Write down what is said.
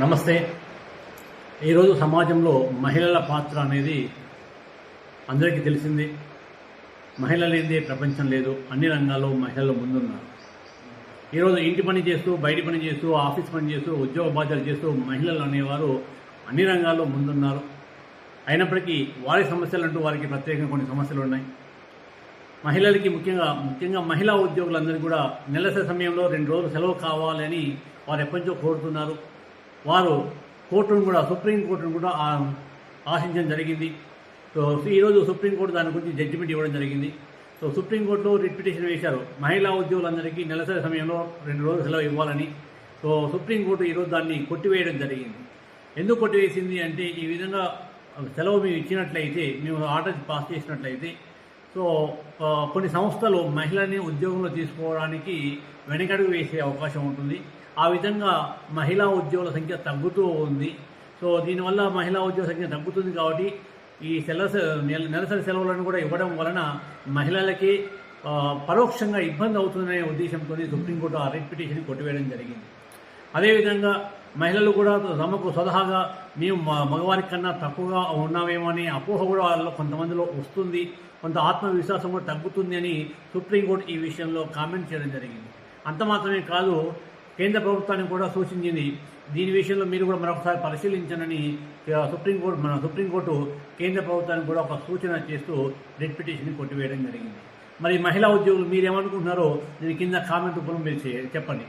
నమస్తే. ఈరోజు సమాజంలో మహిళల పాత్ర అనేది అందరికీ తెలిసిందే. మహిళ లేనిదే ప్రపంచం లేదు. అన్ని రంగాల్లో మహిళలు ముందున్నారు. ఈరోజు ఇంటి పని చేస్తూ, బయటి పని చేస్తూ, ఆఫీస్ పని చేస్తూ, ఉద్యోగ బాధ్యతలు చేస్తూ మహిళలు అనేవారు అన్ని రంగాల్లో ముందున్నారు. అయినప్పటికీ వారి సమస్యలు అంటూ వారికి ప్రత్యేకంగా కొన్ని సమస్యలు ఉన్నాయి. మహిళలకి ముఖ్యంగా మహిళా ఉద్యోగులందరికీ కూడా నెలసరి సమయంలో 2 రోజులు సెలవు కావాలని వారు ఎప్పటి నుంచో కోరుతున్నారు. వారు సుప్రీంకోర్టును కూడా ఆశించడం జరిగింది. సో ఈరోజు సుప్రీంకోర్టు దాని గురించి జడ్జిమెంట్ ఇవ్వడం జరిగింది. సో సుప్రీంకోర్టులో రిట్ పిటిషన్ వేశారు మహిళా ఉద్యోగులందరికీ నెలసరి సమయంలో 2 రోజులు సెలవు ఇవ్వాలని. సో సుప్రీంకోర్టు ఈరోజు దాన్ని కొట్టివేయడం జరిగింది. ఎందుకు కొట్టివేసింది అంటే, ఈ విధంగా సెలవు మేము ఇచ్చినట్లయితే, మేము ఆర్డర్ పాస్ చేసినట్లయితే, సో కొన్ని సంస్థలు మహిళని ఉద్యోగంలో తీసుకోవడానికి వెనకడుగు వేసే అవకాశం ఉంటుంది. ఆ విధంగా మహిళా ఉద్యోగుల సంఖ్య తగ్గుతూ ఉంది. సో దీనివల్ల మహిళా ఉద్యోగుల సంఖ్య తగ్గుతుంది కాబట్టి ఈ నెలసరి సెలవులను కూడా ఇవ్వడం వలన మహిళలకి పరోక్షంగా ఇబ్బంది అవుతుందనే ఉద్దేశంతో సుప్రీంకోర్టు ఆ రిట్ పిటిషన్ కొట్టివేయడం జరిగింది. అదేవిధంగా మహిళలు కూడా తమకు స్వతహాగా మేము మగవారి కన్నా తక్కువగా ఉన్నామేమో అనే అపోహ కూడా వాళ్ళలో కొంతమందిలో వస్తుంది. కొంత ఆత్మవిశ్వాసం కూడా తగ్గుతుంది అని సుప్రీంకోర్టు ఈ విషయంలో కామెంట్ చేయడం జరిగింది. అంత మాత్రమే కాదు, కేంద్ర ప్రభుత్వానికి కూడా సూచించింది. దీని విషయంలో మీరు కూడా మరొకసారి పరిశీలించనని సుప్రీంకోర్టు కేంద్ర ప్రభుత్వానికి కూడా ఒక సూచన చేస్తూ రిట్ పిటిషన్ కొట్టివేయడం జరిగింది. మరి మహిళా ఉద్యోగులు మీరేమనుకుంటున్నారో దీని కింద కామెంట్ రూపంలో మీరు చెప్పండి.